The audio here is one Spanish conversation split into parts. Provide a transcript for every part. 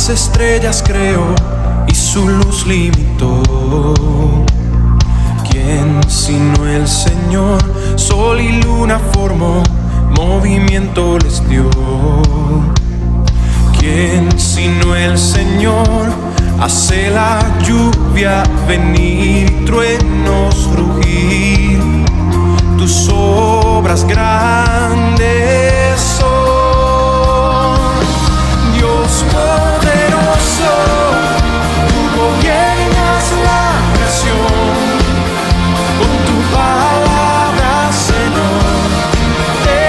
Las estrellas creó y su luz limitó. ¿Quién sino el Señor? Sol y luna formó, movimiento les dio. ¿Quién sino el Señor? Hace la lluvia venir y truenos rugir. Tus obras grandes son, Dios poderoso. Tú gobiernas la creación, con tu palabra, Señor, te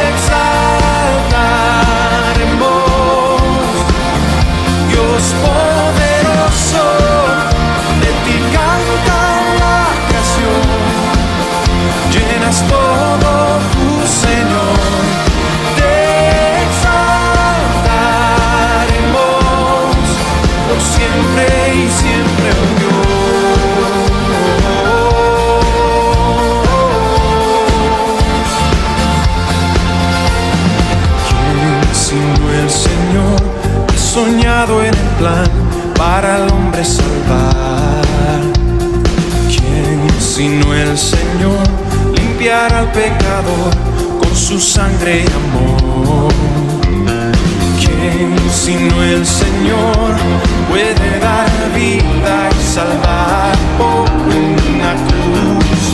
exaltaremos. Dios poderoso, de ti canta la creación. Llenas todo tu Señor, te exaltaremos por siempre y siempre, oh Dios. ¿Quién sino el Señor? He soñado en el plan para el hombre salvar. ¿Quién sino el Señor? Limpiar al pecador con su sangre y amor. ¿Quién sino el Señor puede dar vida y salvar por una cruz?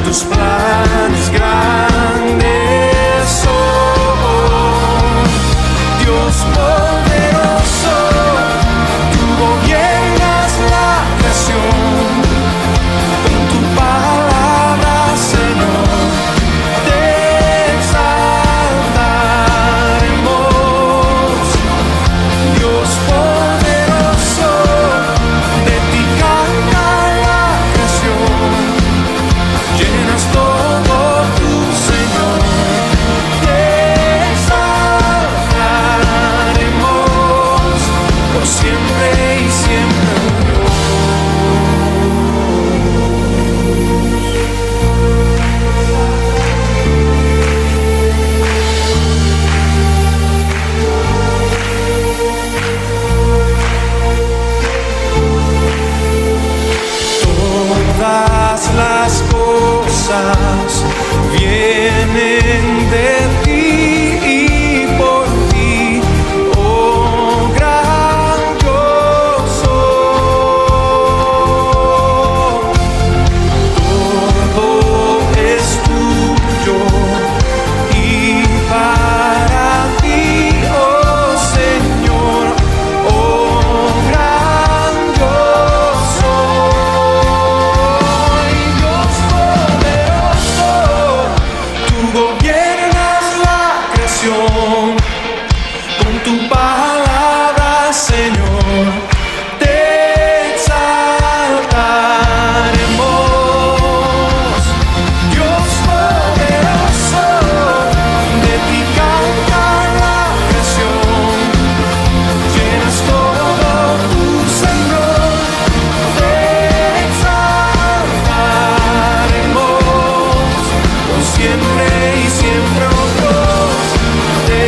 Tus planes grandes son, Dios poderoso. Tú gobiernas la creación, con tu palabra, Señor, te exaltaremos. Dios poderoso, de ti canta la creación. Llenas todo tu Señor, te exaltaremos por siempre y siempre, oh Todas las cosas vienen de ti y por ti, oh gran yo soy. Todo es tuyo y para ti, oh Señor, oh gran yo soy. Dios poderoso, tú gobiernas la creación, con tu palabra, Señor, te exaltaremos. Dios poderoso, de ti canta la creación. Llenas todo tu Señor, te exaltaremos por siempre y siempre, oh Dios. Te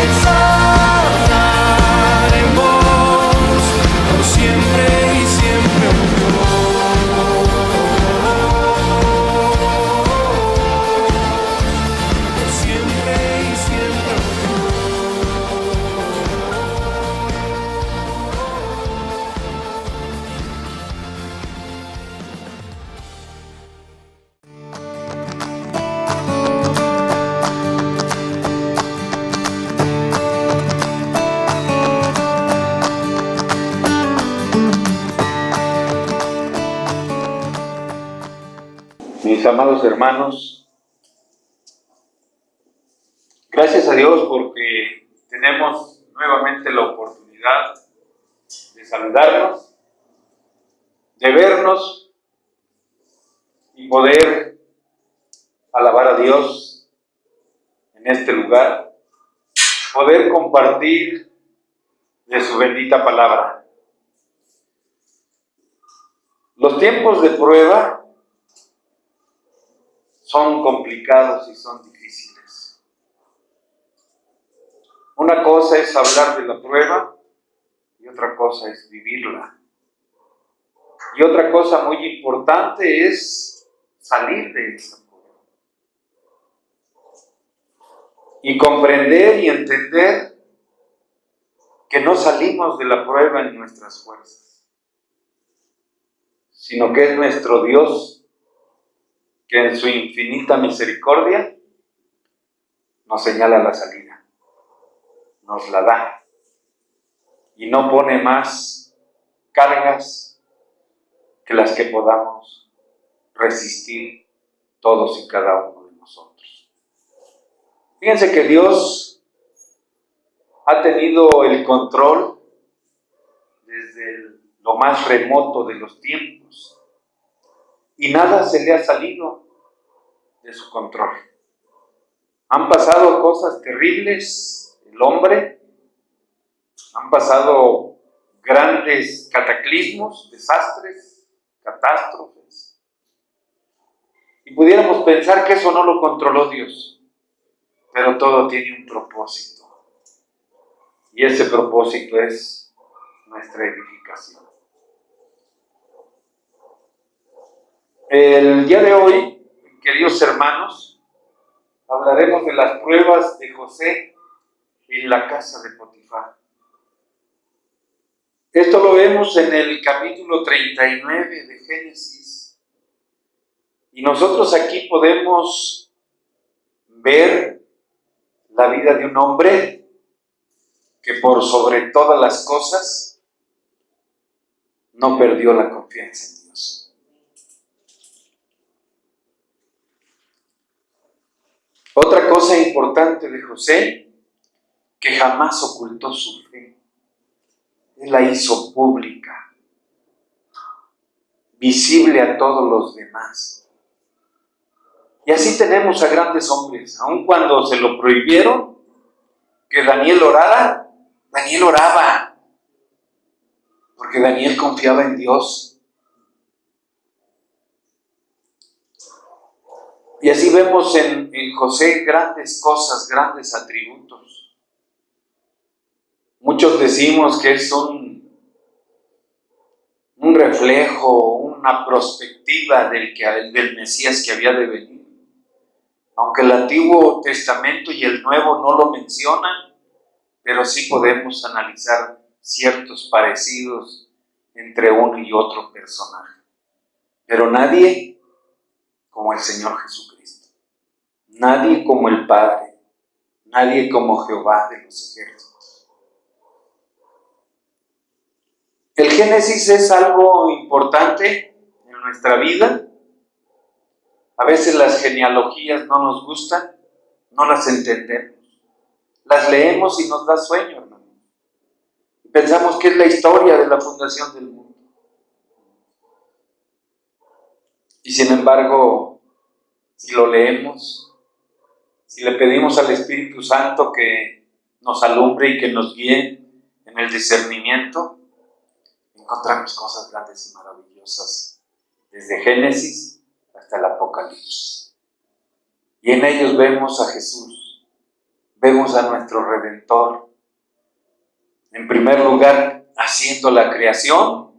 exaltaremos por siempre y siempre, oh Dios. Por siempre y siempre, oh Mis amados hermanos, gracias a Dios porque tenemos nuevamente la oportunidad de saludarnos, de vernos y poder alabar a Dios en este lugar, poder compartir de su bendita palabra. Los tiempos de prueba son complicados y son difíciles. Una cosa es hablar de la prueba y otra cosa es vivirla. Y otra cosa muy importante es salir de esa prueba. Y comprender y entender que no salimos de la prueba en nuestras fuerzas, sino que es nuestro Dios que en su infinita misericordia nos señala la salida, nos la da y no pone más cargas que las que podamos resistir todos y cada uno de nosotros. Fíjense que Dios ha tenido el control desde lo más remoto de los tiempos y nada se le ha salido de su control. Han pasado cosas terribles, el hombre, han pasado grandes cataclismos, desastres, catástrofes. Y pudiéramos pensar que eso no lo controló Dios, pero todo tiene un propósito. Y ese propósito es nuestra edificación. El día de hoy, queridos hermanos, hablaremos de las pruebas de José en la casa de Potifar. Esto lo vemos en el capítulo 39 de Génesis. Y nosotros aquí podemos ver la vida de un hombre que por sobre todas las cosas no perdió la confianza en Dios. Otra cosa importante de José, que jamás ocultó su fe. Él la hizo pública, visible a todos los demás. Y así tenemos a grandes hombres, aun cuando se lo prohibieron, que Daniel orara, Daniel oraba, porque Daniel confiaba en Dios. Y así vemos en José grandes cosas, grandes atributos. Muchos decimos que es un reflejo, una perspectiva del Mesías que había de venir. Aunque el Antiguo Testamento y el Nuevo no lo mencionan, pero sí podemos analizar ciertos parecidos entre uno y otro personaje. Pero nadie como el Señor Jesucristo. Nadie como el Padre. Nadie como Jehová de los ejércitos. El Génesis es algo importante en nuestra vida. A veces las genealogías no nos gustan, no las entendemos. Las leemos y nos da sueño, hermano. Pensamos que es la historia de la fundación del mundo. Y sin embargo, si lo leemos, si le pedimos al Espíritu Santo que nos alumbre y que nos guíe en el discernimiento, encontramos cosas grandes y maravillosas, desde Génesis hasta el Apocalipsis. Y en ellos vemos a Jesús, vemos a nuestro Redentor, en primer lugar, haciendo la creación,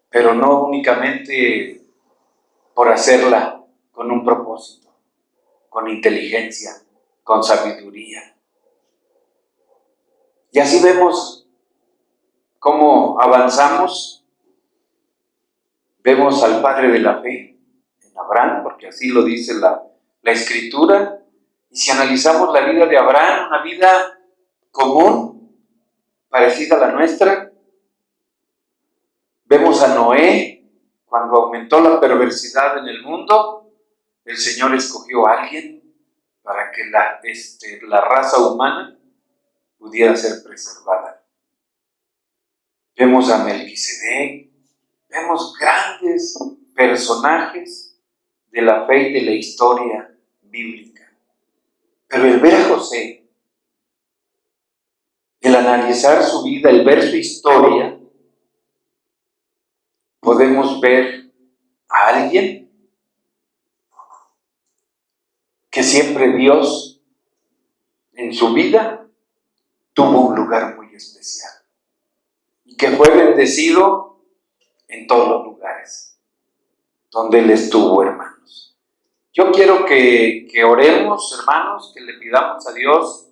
pero no únicamente por hacerla con un propósito, con inteligencia, con sabiduría. Y así vemos cómo avanzamos. Vemos al padre de la fe, en Abraham, porque así lo dice la Escritura. Y si analizamos la vida de Abraham, una vida común, parecida a la nuestra, vemos a Noé, cuando aumentó la perversidad en el mundo, el Señor escogió a alguien para que la raza humana pudiera ser preservada. Vemos a Melquisedec, vemos grandes personajes de la fe y de la historia bíblica. Pero el ver a José, el analizar su vida, el ver su historia, podemos ver a alguien que siempre Dios en su vida tuvo un lugar muy especial y que fue bendecido en todos los lugares donde Él estuvo, hermanos. Yo quiero que oremos, hermanos, que le pidamos a Dios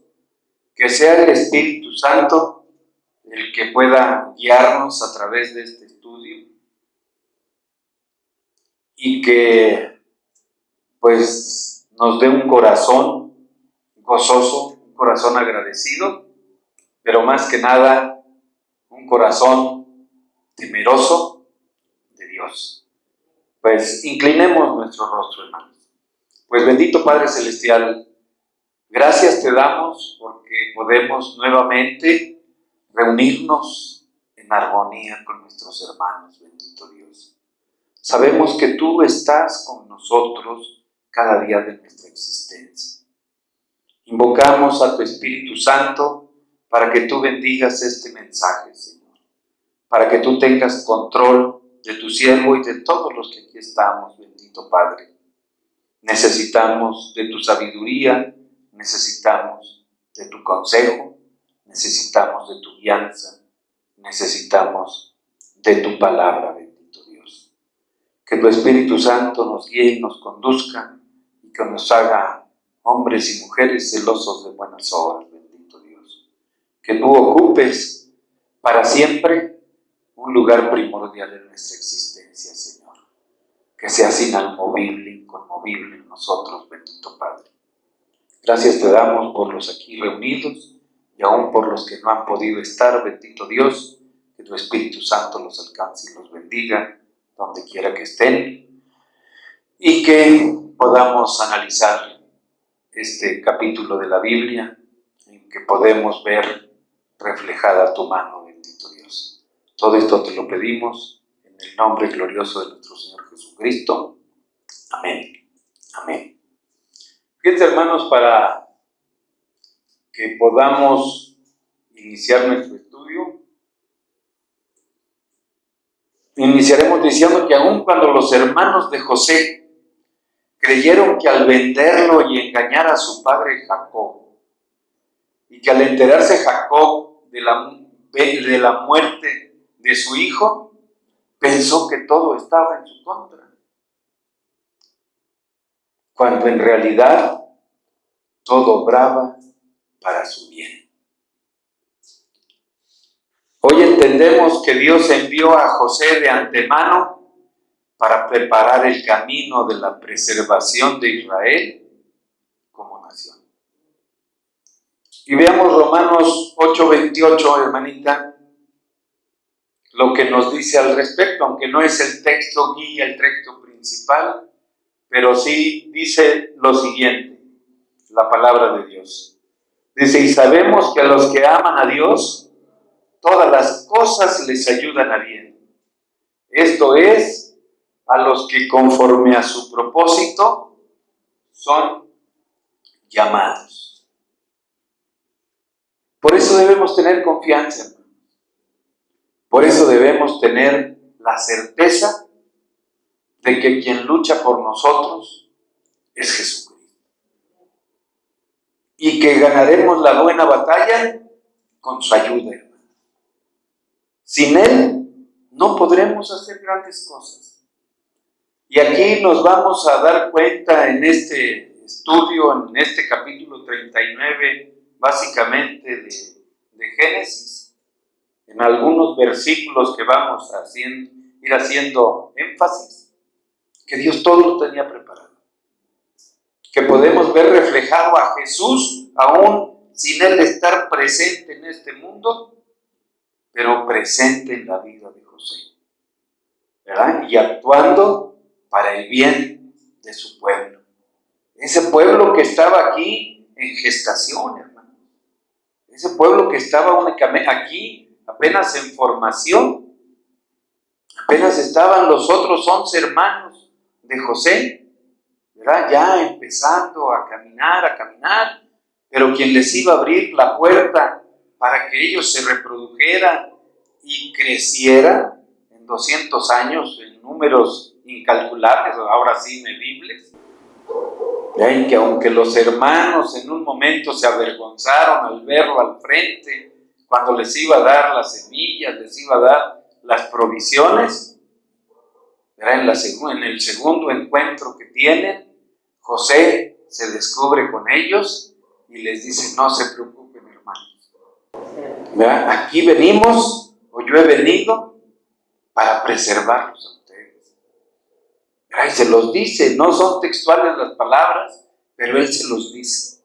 que sea el Espíritu Santo el que pueda guiarnos a través de este estudio y que pues nos dé un corazón gozoso, un corazón agradecido, pero más que nada un corazón temeroso de Dios. Pues inclinemos nuestro rostro, hermanos. Pues bendito Padre Celestial, gracias te damos porque podemos nuevamente reunirnos en armonía con nuestros hermanos, bendito Dios. Sabemos que tú estás con nosotros cada día de nuestra existencia. Invocamos a tu Espíritu Santo para que tú bendigas este mensaje, Señor, para que tú tengas control de tu siervo y de todos los que aquí estamos, bendito Padre. Necesitamos de tu sabiduría, necesitamos de tu consejo, necesitamos de tu guianza, necesitamos de tu palabra, bendito Dios. Que tu Espíritu Santo nos guíe y nos conduzca y que nos haga hombres y mujeres celosos de buenas obras, bendito Dios. Que tú ocupes para siempre un lugar primordial en nuestra existencia, Señor. Que seas inamovible, inconmovible en nosotros, bendito Padre. Gracias te damos por los aquí reunidos y aún por los que no han podido estar, bendito Dios. Que tu Espíritu Santo los alcance y los bendiga donde quiera que estén y que podamos analizar este capítulo de la Biblia en que podemos ver reflejada tu mano, bendito Dios. Todo esto te lo pedimos en el nombre glorioso de nuestro Señor Jesucristo. Amén. Amén. Fíjense, hermanos, para que podamos iniciar nuestro estudio, iniciaremos diciendo que aun cuando los hermanos de José creyeron que al venderlo y engañar a su padre Jacob, y que al enterarse Jacob de la muerte de su hijo, pensó que todo estaba en su contra, cuando en realidad todo obraba para su bien. Hoy entendemos que Dios envió a José de antemano para preparar el camino de la preservación de Israel como nación. Y veamos Romanos 8:28, hermanita, lo que nos dice al respecto, aunque no es el texto guía, el texto principal, pero sí dice lo siguiente, la palabra de Dios. Dice, y sabemos que a los que aman a Dios, todas las cosas les ayudan a bien. Esto es, a los que conforme a su propósito son llamados. Por eso debemos tener confianza, hermano. Por eso debemos tener la certeza de que quien lucha por nosotros es Jesucristo. Y que ganaremos la buena batalla con su ayuda, hermano. Sin Él no podremos hacer grandes cosas. Y aquí nos vamos a dar cuenta en este estudio, en este capítulo 39, básicamente de Génesis, en algunos versículos que vamos a ir haciendo énfasis, que Dios todo lo tenía preparado. Que podemos ver reflejado a Jesús, aún sin Él estar presente en este mundo, pero presente en la vida de José, ¿verdad? Y actuando para el bien de su pueblo. Ese pueblo que estaba aquí en gestación, hermano. Ese pueblo que estaba únicamente aquí, apenas en formación. Apenas estaban los otros 11 hermanos de José, ¿verdad? Ya empezando a caminar, pero quien les iba a abrir la puerta para que ellos se reprodujeran y crecieran en 200 años en números incalculables, ahora sí medibles. Ven que aunque los hermanos en un momento se avergonzaron al verlo al frente cuando les iba a dar las semillas, les iba a dar las provisiones, ¿verdad? En el segundo encuentro que tienen, José se descubre con ellos y les dice: no se preocupen, hermanos, ¿verdad? Aquí venimos, o yo he venido para preservarlos a ustedes. ¿Verdad? Y se los dice, no son textuales las palabras, pero él se los dice.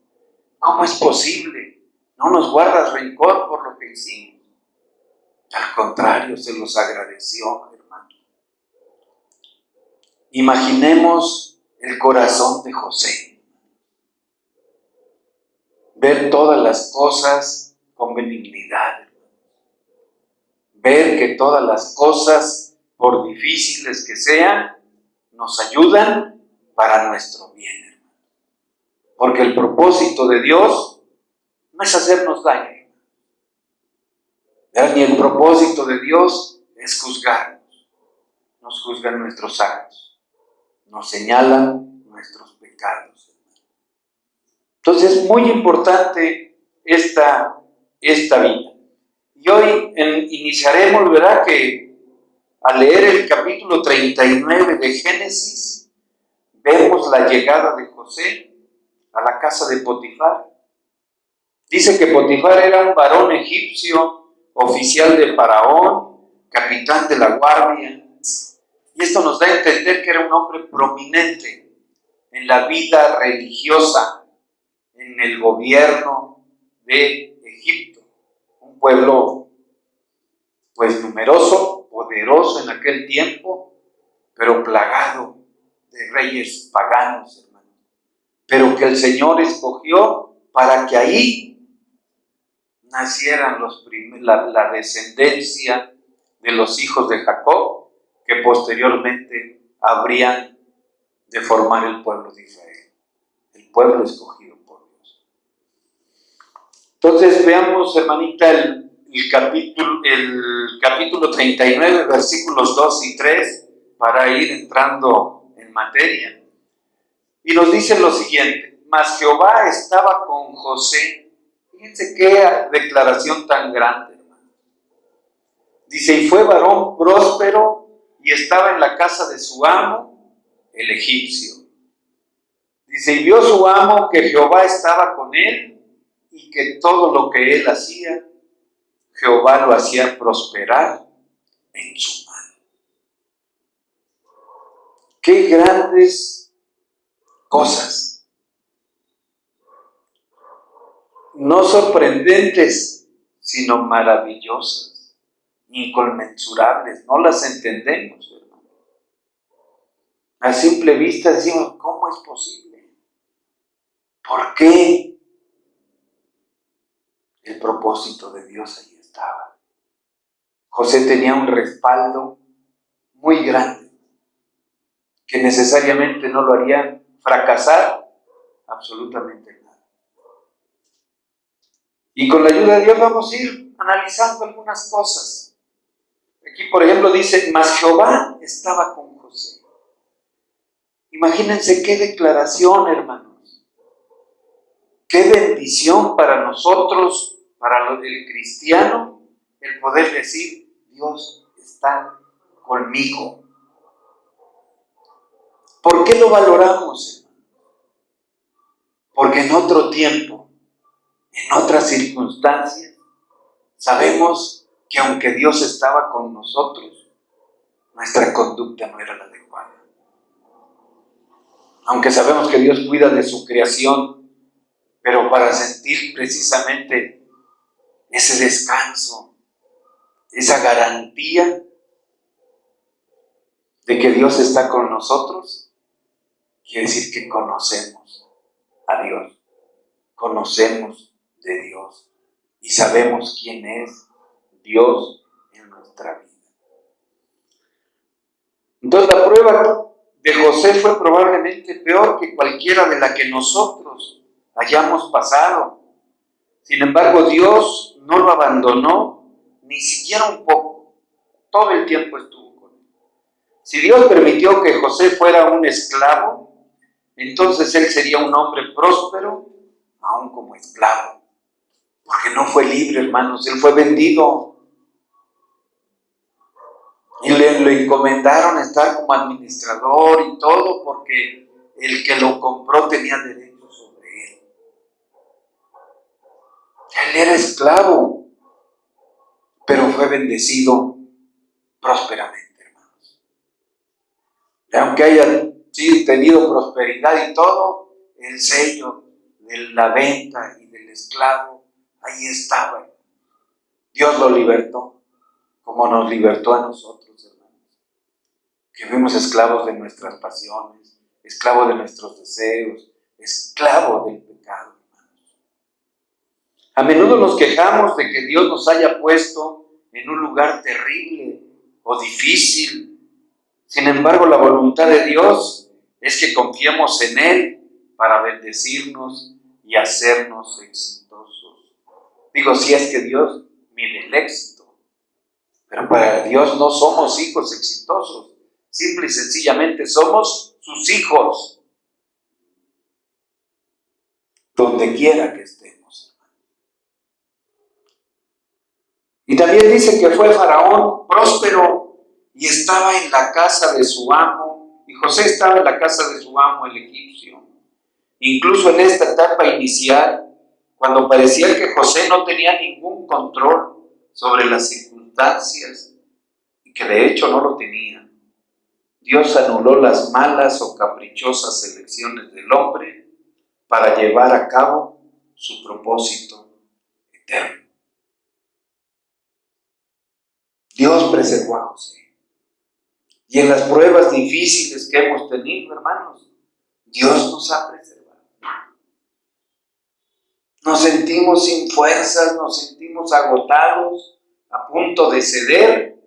¿Cómo es posible? No nos guardas rencor por lo que hicimos. Al contrario, se los agradeció, hermano. Imaginemos el corazón de José. Ver todas las cosas con benignidad. Ver que todas las cosas, por difíciles que sean, nos ayudan para nuestro bien, hermano. Porque el propósito de Dios no es hacernos daño. Ni el propósito de Dios es juzgarnos. Nos juzgan nuestros actos. Nos señalan nuestros pecados. Entonces es muy importante esta vida. Y hoy iniciaremos, ¿verdad?, que al leer el capítulo 39 de Génesis, vemos la llegada de José a la casa de Potifar. Dice que Potifar era un varón egipcio, oficial de Faraón, capitán de la guardia. Y esto nos da a entender que era un hombre prominente en la vida religiosa, en el gobierno de Egipto. Un pueblo, pues, numeroso, poderoso en aquel tiempo, pero plagado de reyes paganos, hermano. Pero que el Señor escogió para que ahí nacieran la descendencia de los hijos de Jacob, que posteriormente habrían de formar el pueblo de Israel, el pueblo escogido por Dios. Entonces veamos, hermanita, el capítulo 39, versículos 2 y 3, para ir entrando en materia. Y nos dice lo siguiente: mas Jehová estaba con José. Fíjense qué declaración tan grande, hermano. Dice: y fue varón próspero y estaba en la casa de su amo, el egipcio. Dice: y vio su amo que Jehová estaba con él y que todo lo que él hacía, Jehová lo hacía prosperar en su mano. Qué grandes cosas. No sorprendentes, sino maravillosas, inconmensurables. No las entendemos, hermano. A simple vista decimos: ¿cómo es posible? ¿Por qué? El propósito de Dios ahí estaba. José tenía un respaldo muy grande, que necesariamente no lo haría fracasar absolutamente nada. Y con la ayuda de Dios vamos a ir analizando algunas cosas. Aquí, por ejemplo, dice: mas Jehová estaba con José. Imagínense qué declaración, hermanos. Qué bendición para nosotros, para el cristiano, el poder decir: Dios está conmigo. ¿Por qué lo valoramos, hermano? Porque en otro tiempo, en otras circunstancias, sabemos que aunque Dios estaba con nosotros, nuestra conducta no era la adecuada. Aunque sabemos que Dios cuida de su creación, pero para sentir precisamente ese descanso, esa garantía de que Dios está con nosotros, quiere decir que conocemos a Dios, conocemos de Dios y sabemos quién es Dios en nuestra vida. Entonces la prueba de José fue probablemente peor que cualquiera de la que nosotros hayamos pasado. Sin embargo, Dios no lo abandonó ni siquiera un poco. Todo el tiempo estuvo con él. Si Dios permitió que José fuera un esclavo, entonces él sería un hombre próspero, aún como esclavo. Porque no fue libre, hermanos, él fue vendido. Y le encomendaron estar como administrador y todo, porque el que lo compró tenía derecho sobre él. Él era esclavo, pero fue bendecido prósperamente, hermanos. Y aunque haya tenido prosperidad y todo, el sello de la venta y del esclavo, ahí estaba. Dios lo libertó, como nos libertó a nosotros, hermanos, que fuimos esclavos de nuestras pasiones, esclavos de nuestros deseos, esclavos del pecado, hermanos. A menudo nos quejamos de que Dios nos haya puesto en un lugar terrible o difícil. Sin embargo, la voluntad de Dios es que confiemos en Él para bendecirnos y hacernos exitosos. Digo, si es que Dios mide el éxito, pero para Dios no somos hijos exitosos, simple y sencillamente somos sus hijos, donde quiera que estemos. Y también dice que fue Faraón próspero y estaba en la casa de su amo, y José estaba en la casa de su amo, el egipcio. Incluso en esta etapa inicial, cuando parecía que José no tenía ningún control sobre las circunstancias, y que de hecho no lo tenía, Dios anuló las malas o caprichosas elecciones del hombre para llevar a cabo su propósito eterno. Dios preservó a José. Y en las pruebas difíciles que hemos tenido, hermanos, Dios nos ha preservado. Nos sentimos sin fuerzas, nos sentimos agotados, a punto de ceder,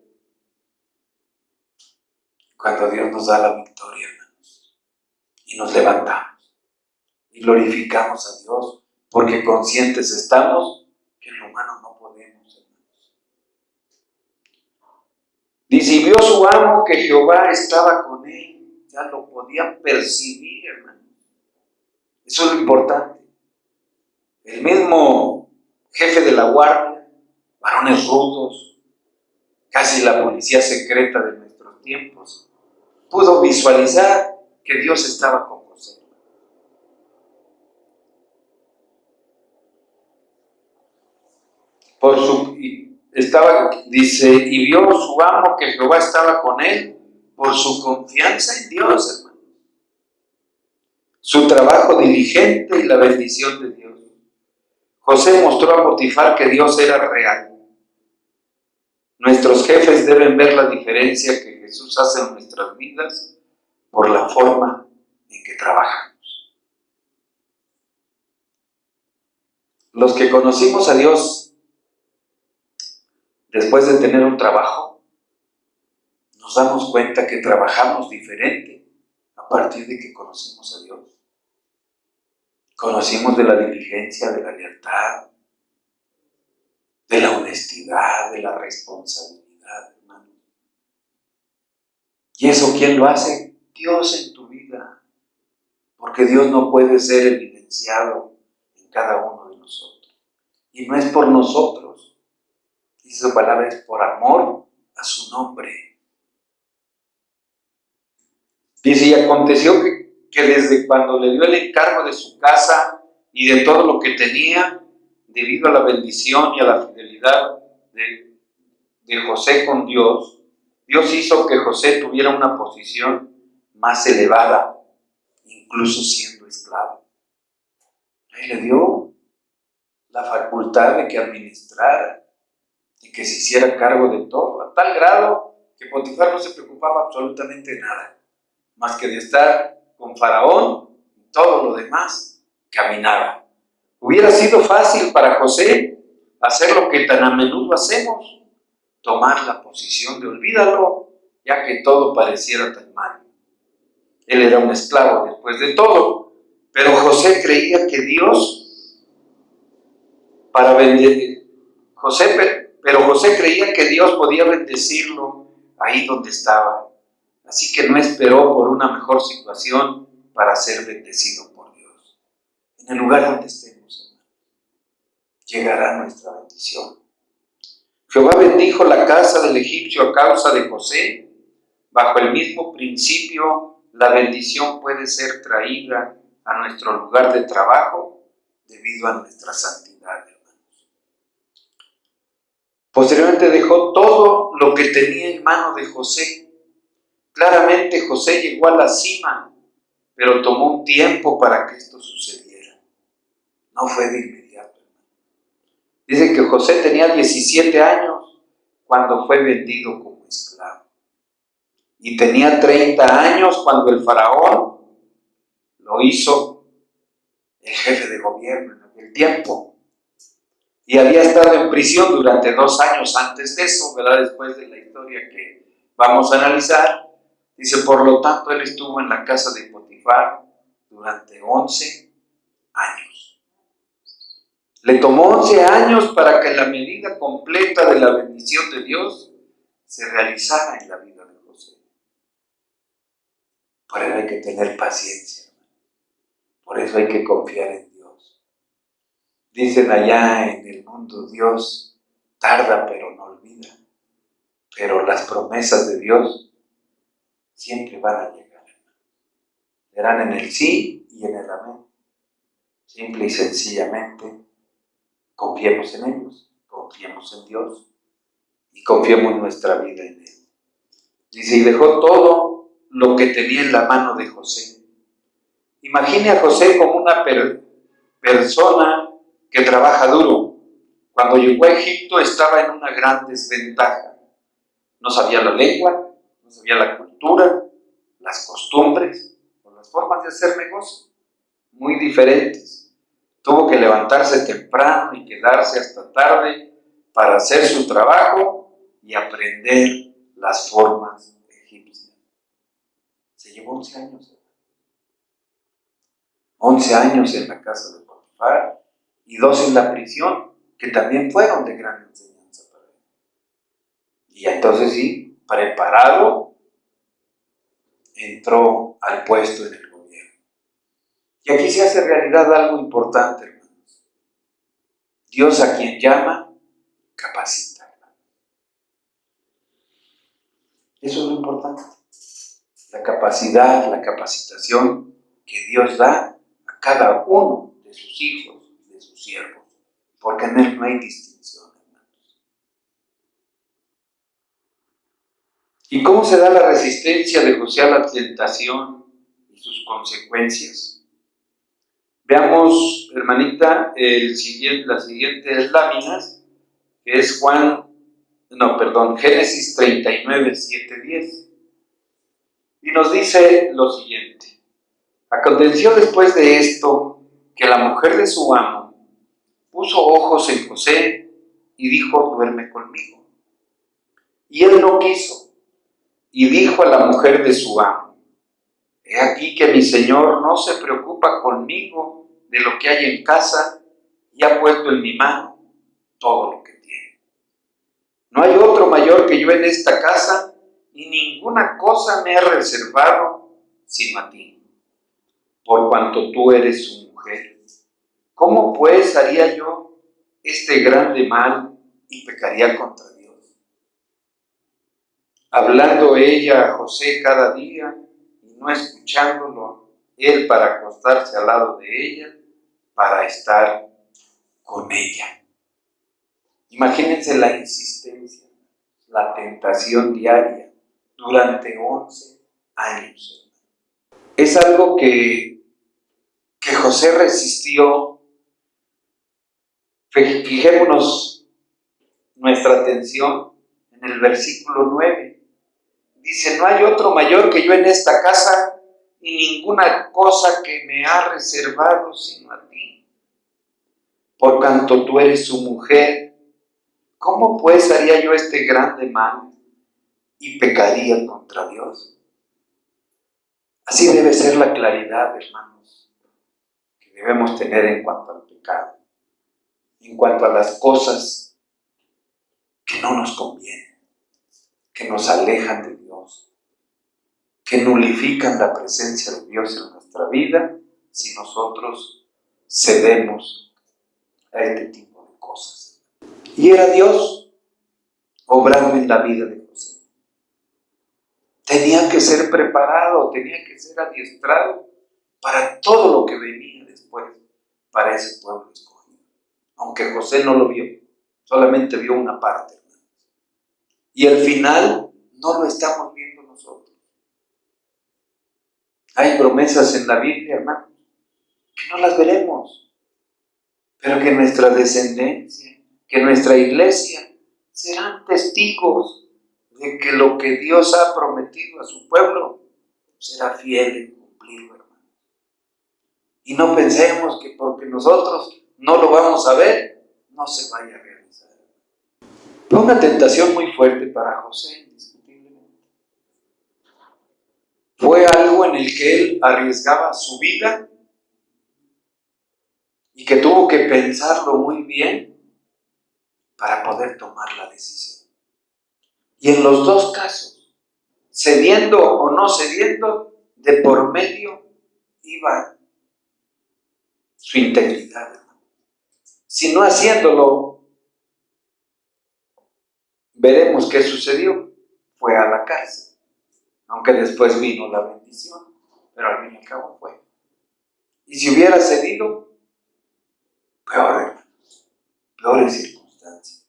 cuando Dios nos da la victoria, hermanos, y nos levantamos y glorificamos a Dios, porque conscientes estamos que en lo humano no podemos, hermanos. Dice, y vio su amo que Jehová estaba con él, ya lo podía percibir, hermanos. Eso es lo importante. El mismo jefe de la guardia, varones rudos, casi la policía secreta de nuestros tiempos, pudo visualizar que Dios estaba con José. Dice, y vio su amo que Jehová estaba con él por su confianza en Dios, hermano. Su trabajo diligente y la bendición de Dios. José mostró a Potifar que Dios era real. Nuestros jefes deben ver la diferencia que Jesús hace en nuestras vidas por la forma en que trabajamos. Los que conocimos a Dios después de tener un trabajo, nos damos cuenta que trabajamos diferente a partir de que conocimos a Dios. Conocimos de la diligencia, de la lealtad, de la honestidad, de la responsabilidad, hermano. ¿Y eso quién lo hace? Dios en tu vida. Porque Dios no puede ser evidenciado en cada uno de nosotros. Y no es por nosotros. Dice su palabra, es por amor a su nombre. Dice, y aconteció que desde cuando le dio el encargo de su casa y de todo lo que tenía, debido a la bendición y a la fidelidad de José con Dios, Dios hizo que José tuviera una posición más elevada, incluso siendo esclavo. Él le dio la facultad de que administrara y que se hiciera cargo de todo, a tal grado que Potifar no se preocupaba absolutamente de nada, más que de estar con Faraón y todo lo demás caminaba. Hubiera sido fácil para José hacer lo que tan a menudo hacemos, tomar la posición de olvídalo, ya que todo pareciera tan mal. Él era un esclavo después de todo, pero José creía que Dios, pero José creía que Dios podía bendecirlo ahí donde estaba. Así que no esperó por una mejor situación para ser bendecido por Dios. En el lugar donde estemos, hermano. llegará nuestra bendición. Jehová bendijo la casa del egipcio a causa de José. Bajo el mismo principio, la bendición puede ser traída a nuestro lugar de trabajo debido a nuestra santidad, hermanos. Posteriormente dejó todo lo que tenía en mano de José. Claramente José llegó a la cima, pero tomó un tiempo para que esto sucediera. No fue de inmediato. Dice que José tenía 17 años cuando fue vendido como esclavo. Y tenía 30 años cuando el faraón lo hizo el jefe de gobierno en aquel tiempo. Y había estado en prisión durante 2 años antes de eso, ¿verdad? Después de la historia que vamos a analizar. Dice, por lo tanto, él estuvo en la casa de Potifar durante 11 años. Le tomó 11 años para que la medida completa de la bendición de Dios se realizara en la vida de José. Por eso hay que tener paciencia. Por eso hay que confiar en Dios. Dicen allá en el mundo, Dios tarda pero no olvida. Pero las promesas de Dios siempre van a llegar. Serán en el sí y en el amén. Simple y sencillamente, confiemos en ellos, confiemos en Dios y confiemos nuestra vida en Él. Dice, y dejó todo lo que tenía en la mano de José. Imagine a José como una persona que trabaja duro. Cuando llegó a Egipto estaba en una gran desventaja. No sabía la lengua, no sabía la cultura, las costumbres o las formas de hacer negocio, muy diferentes. Tuvo que levantarse temprano y quedarse hasta tarde para hacer su trabajo y aprender las formas egipcias. Se llevó 11 años. 11 años en la casa de Potifar y 2 en la prisión, que también fueron de gran enseñanza para él. Y entonces sí, preparado, entró al puesto en el gobierno. Y aquí se hace realidad algo importante, hermanos. Dios a quien llama, capacita. Eso es lo importante. La capacidad, la capacitación que Dios da a cada uno de sus hijos, de sus siervos, porque en Él no hay distinción, hermanos. ¿Y cómo se da la resistencia de José a la tentación y sus consecuencias? Veamos, hermanita, las siguientes láminas, que es Génesis 39, 7, 10. Y nos dice lo siguiente. Aconteció después de esto que la mujer de su amo puso ojos en José y dijo, duerme conmigo. Y él no quiso. Y dijo a la mujer de su amo, he aquí que mi señor no se preocupa conmigo de lo que hay en casa y ha puesto en mi mano todo lo que tiene. No hay otro mayor que yo en esta casa y ninguna cosa me ha reservado sino a ti, por cuanto tú eres su mujer. ¿Cómo pues haría yo este grande mal y pecaría contra Dios? Hablando ella a José cada día y no escuchándolo, él para acostarse al lado de ella, para estar con ella. Imagínense la insistencia, la tentación diaria durante 11 años. Es algo que José resistió. Fijémonos nuestra atención en el versículo 9. Dice, no hay otro mayor que yo en esta casa y ninguna cosa que me ha reservado sino a ti. Por cuanto tú eres su mujer, ¿cómo pues haría yo este grande mal y pecaría contra Dios? Así debe ser la claridad, hermanos, que debemos tener en cuanto al pecado, en cuanto a las cosas que no nos convienen, que nos alejan de Dios, que nulifican la presencia de Dios en nuestra vida si nosotros cedemos a este tipo de cosas. Y era Dios obrando en la vida de José. Tenía que ser preparado, tenía que ser adiestrado para todo lo que venía después, para ese pueblo escogido. Aunque José no lo vio, solamente vio una parte. Y el final no lo estamos viendo nosotros. Hay promesas en la Biblia, hermanos, que no las veremos, pero que nuestra descendencia, que nuestra iglesia serán testigos de que lo que Dios ha prometido a su pueblo será fiel en cumplirlo, hermanos. Y no pensemos que porque nosotros no lo vamos a ver, no se vaya a realizar. Fue una tentación muy fuerte para José, indiscutiblemente. Fue algo en el que él arriesgaba su vida y que tuvo que pensarlo muy bien para poder tomar la decisión. Y en los dos casos, cediendo o no cediendo, de por medio iba su integridad. Si no haciéndolo, veremos qué sucedió. Fue a la cárcel, aunque después vino la bendición, pero al fin y al cabo fue. Y si hubiera cedido, peores circunstancias.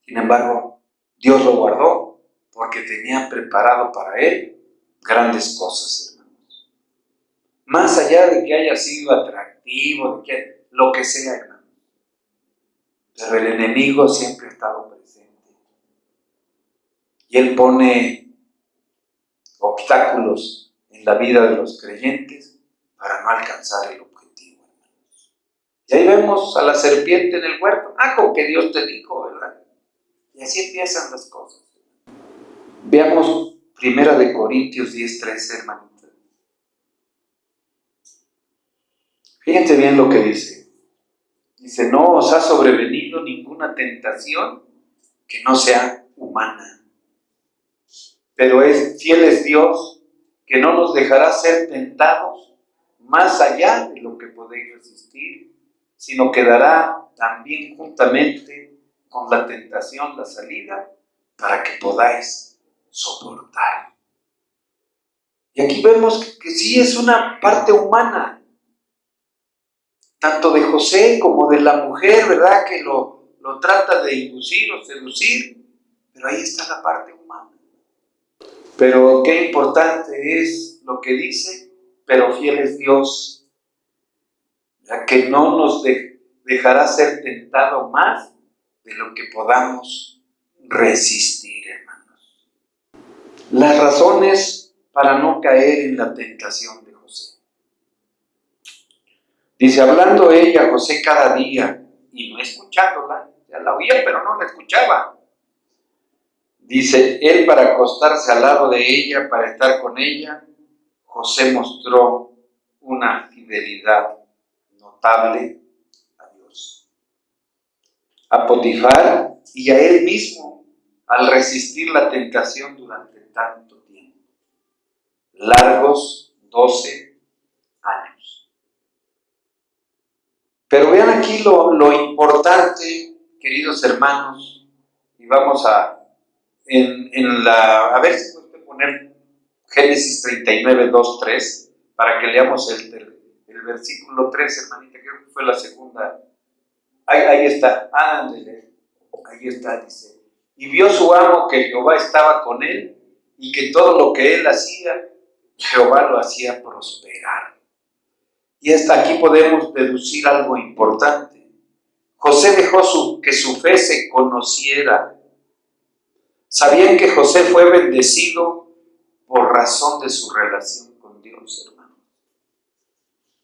Sin embargo, Dios lo guardó porque tenía preparado para él grandes cosas, hermanos. Más allá de que haya sido atractivo, de que lo que sea, hermanos. Pero el enemigo siempre ha estado presente. Y él pone obstáculos en la vida de los creyentes para no alcanzar el objetivo, hermanos. Y ahí vemos a la serpiente en el huerto. Con que Dios te dijo, ¿verdad? Y así empiezan las cosas. Veamos 1 Corintios 10:13, hermanitos. Fíjense bien lo que dice. Dice, no os ha sobrevenido ninguna tentación que no sea humana. Pero fiel es Dios, que no nos dejará ser tentados más allá de lo que podéis resistir, sino que dará también juntamente con la tentación la salida para que podáis soportar. Y aquí vemos que sí es una parte humana, tanto de José como de la mujer, ¿verdad? Que lo trata de inducir o seducir, pero ahí está la parte humana. Pero qué importante es lo que dice, pero fiel es Dios, ya que no nos dejará ser tentado más de lo que podamos resistir, hermanos. Las razones para no caer en la tentación de José. Dice, hablando ella a José cada día y no escuchándola, ya la oía pero no la escuchaba. Dice, él para acostarse al lado de ella, para estar con ella, José mostró una fidelidad notable a Dios, a Potifar y a él mismo al resistir la tentación durante tanto tiempo, largos 12 años. Pero vean aquí lo importante, queridos hermanos, y vamos a ver si puede poner Génesis 39, 2, 3, para que leamos el versículo 3, hermanita, creo que fue la segunda. Ahí está, ahí está, dice. Y vio su amo que Jehová estaba con él y que todo lo que él hacía, Jehová lo hacía prosperar. Y hasta aquí podemos deducir algo importante. José dejó que su fe se conociera. ¿Sabían que José fue bendecido por razón de su relación con Dios, hermano?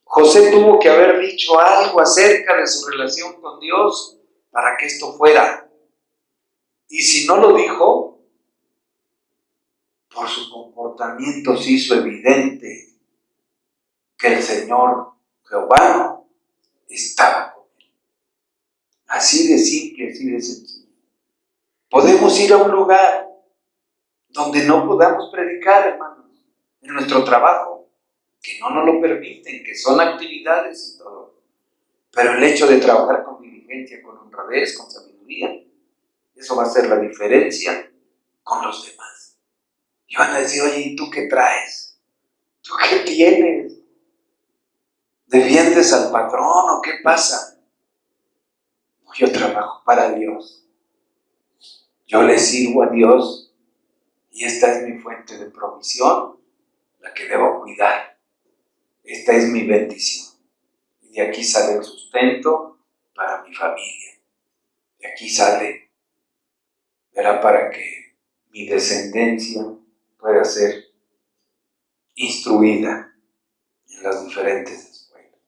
José tuvo que haber dicho algo acerca de su relación con Dios para que esto fuera. Y si no lo dijo, por su comportamiento se hizo evidente que el Señor Jehová estaba con él. Así de simple, así de sencillo. Podemos ir a un lugar donde no podamos predicar, hermanos, en nuestro trabajo, que no nos lo permiten, que son actividades y todo. Pero el hecho de trabajar con diligencia, con honradez, con sabiduría, eso va a ser la diferencia con los demás. Y van a decir, oye, ¿y tú qué traes? ¿Tú qué tienes? ¿Defiendes al patrón o qué pasa? No, yo trabajo para Dios. Yo le sirvo a Dios y esta es mi fuente de provisión, la que debo cuidar. Esta es mi bendición. Y de aquí sale el sustento para mi familia. De aquí sale, verá, para que mi descendencia pueda ser instruida en las diferentes escuelas.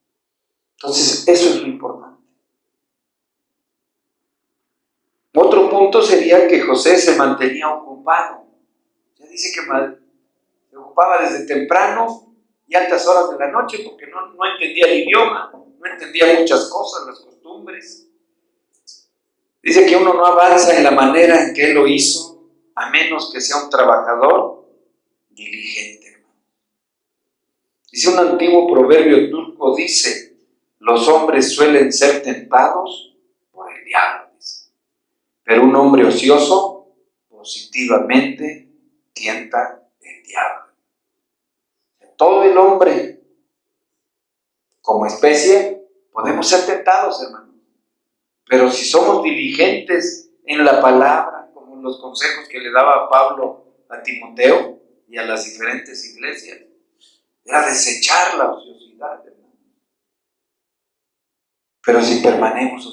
Entonces, eso es lo importante. Otro punto sería que José se mantenía ocupado. Ya dice que se ocupaba desde temprano y altas horas de la noche porque no entendía el idioma, no entendía muchas cosas, las costumbres. Dice que uno no avanza en la manera en que él lo hizo, a menos que sea un trabajador diligente. Dice un antiguo proverbio turco, dice, los hombres suelen ser tentados por el diablo, dice, pero un hombre ocioso positivamente tienta el diablo. Todo el hombre, como especie, podemos ser tentados, hermano. Pero si somos diligentes en la palabra, como los consejos que le daba Pablo a Timoteo y a las diferentes iglesias, era desechar la ociosidad, hermano. Pero si permanecemos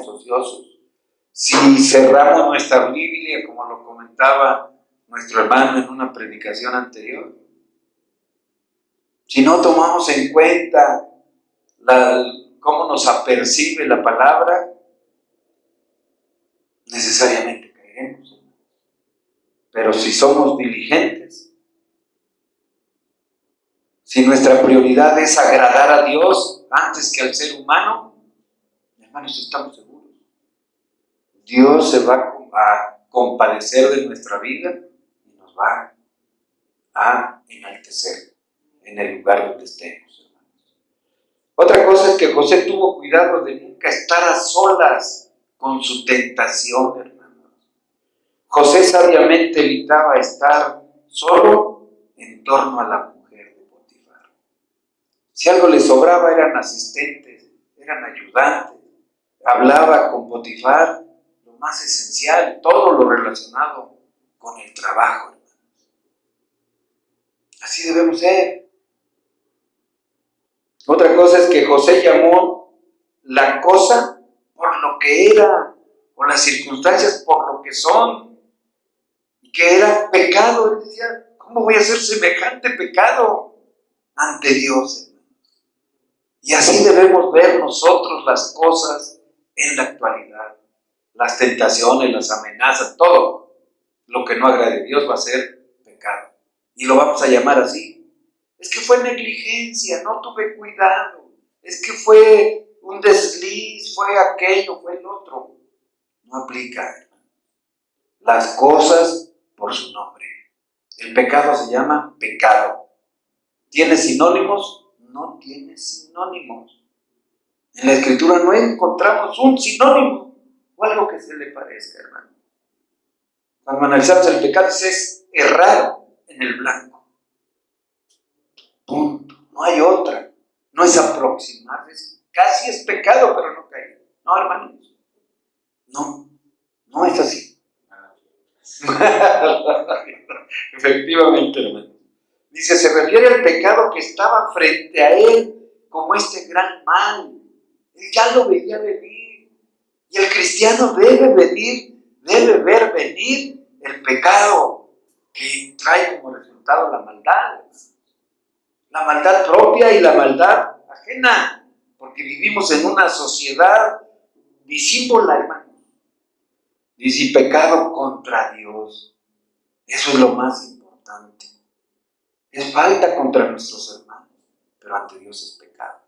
ociosos, si cerramos nuestra Biblia, como lo comentaba nuestro hermano en una predicación anterior, si no tomamos en cuenta cómo nos apercibe la palabra, necesariamente caeremos. Pero si somos diligentes, si nuestra prioridad es agradar a Dios antes que al ser humano, hermanos, estamos seguros. Dios se va a compadecer de nuestra vida y nos va a enaltecer en el lugar donde estemos, hermanos. Otra cosa es que José tuvo cuidado de nunca estar a solas con su tentación, hermanos. José sabiamente evitaba estar solo en torno a la mujer de Potifar. Si algo le sobraba, eran asistentes, eran ayudantes. Hablaba con Potifar lo más esencial, todo lo relacionado con el trabajo, hermanos. Así debemos ser. Otra cosa es que José llamó la cosa por lo que era, o las circunstancias por lo que son, y que era pecado. Él decía, ¿cómo voy a hacer semejante pecado ante Dios, hermanos? Y así debemos ver nosotros las cosas en la actualidad. Las tentaciones, las amenazas, todo lo que no agrade a Dios va a ser pecado. Y lo vamos a llamar así. Es que fue negligencia, no tuve cuidado. Es que fue un desliz, fue aquello, fue el otro. No aplica, hermano. Las cosas por su nombre. El pecado se llama pecado. ¿Tiene sinónimos? No tiene sinónimos. En la Escritura no encontramos un sinónimo o algo que se le parezca, hermano. Cuando analizamos el pecado es errar en el blanco. Punto. No hay otra. No es aproximarse. Casi es pecado, pero no cae. No, hermanos. No es así. Efectivamente, hermano. Dice, se refiere al pecado que estaba frente a él como este gran mal. Él ya lo veía venir. Y el cristiano debe ver venir el pecado que trae como resultado la maldad. La maldad propia y la maldad ajena, porque vivimos en una sociedad disímbola, hermano. Dice, pecado contra Dios. Eso es lo más importante. Es falta contra nuestros hermanos, pero ante Dios es pecado.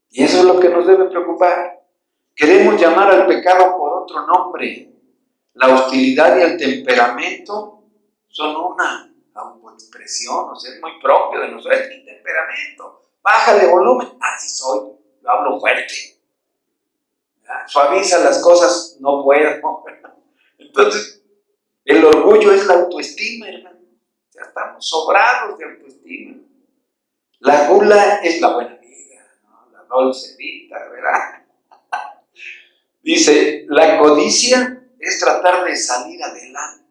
Y eso es lo que nos debe preocupar. Queremos llamar al pecado por otro nombre. La hostilidad y el temperamento son una autoexpresión, o sea, es muy propio de nosotros, es mi temperamento. bájale volumen. Así soy, yo hablo fuerte. ¿Verdad? Suaviza las cosas, no puedo. Entonces, el orgullo es la autoestima, hermano. Ya estamos sobrados de autoestima. La gula es la buena vida, ¿no? La dulce vida, ¿verdad? Dice, la codicia es tratar de salir adelante.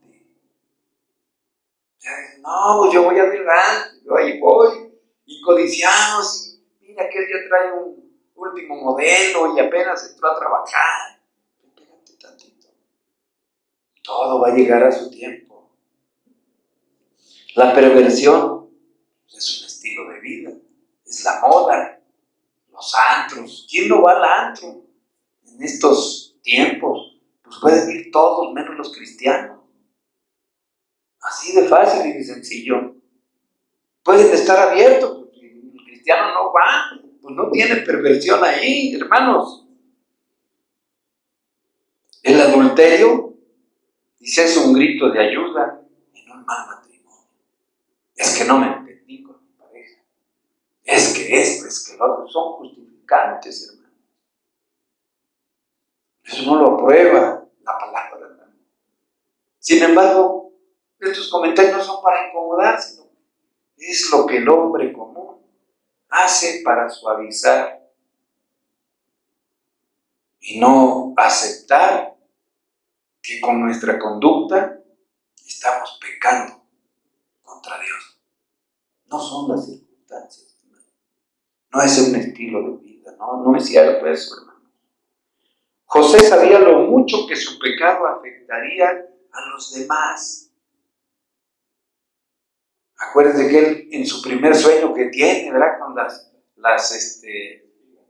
No, yo voy adelante, yo ahí voy. Y codiciamos. Mira que él ya trae un último modelo y apenas entró a trabajar. Espérate tantito. Todo va a llegar a su tiempo. La perversión es un estilo de vida, es la moda, los antros. ¿Quién no va al antro en estos tiempos? Pues pueden ir todos, menos los cristianos. Así de fácil y de sencillo. Pueden estar abiertos, pues, el cristiano no va, pues no tiene perversión ahí, hermanos. El adulterio, dice, es un grito de ayuda en un mal matrimonio. Es que no me entendí con mi pareja. Es que esto, es que lo otro, son justificantes, hermano. Eso no lo aprueba la palabra, hermano. Sin embargo, estos comentarios no son para incomodar, sino es lo que el hombre común hace para suavizar y no aceptar que con nuestra conducta estamos pecando contra Dios. No son las circunstancias, hermano. No es un estilo de vida, no es cierto eso, hermano. José sabía lo mucho que su pecado afectaría a los demás. Acuérdense que él en su primer sueño que tiene, ¿verdad? Con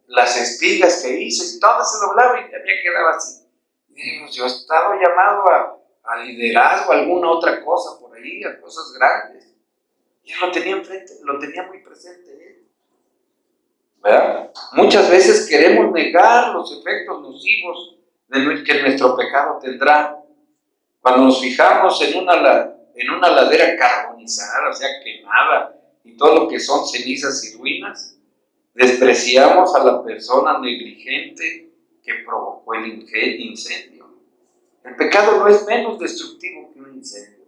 las espigas que hizo y todo se doblaba y había quedado así. Y dijimos, yo he estado llamado a liderazgo, a alguna otra cosa por ahí, a cosas grandes. Y él lo tenía enfrente, lo tenía muy presente él. ¿Verdad? Muchas veces queremos negar los efectos nocivos que nuestro pecado tendrá. Cuando nos fijamos en una ladera carbonizada, o sea, quemada, y todo lo que son cenizas y ruinas, despreciamos a la persona negligente que provocó el incendio. El pecado no es menos destructivo que un incendio.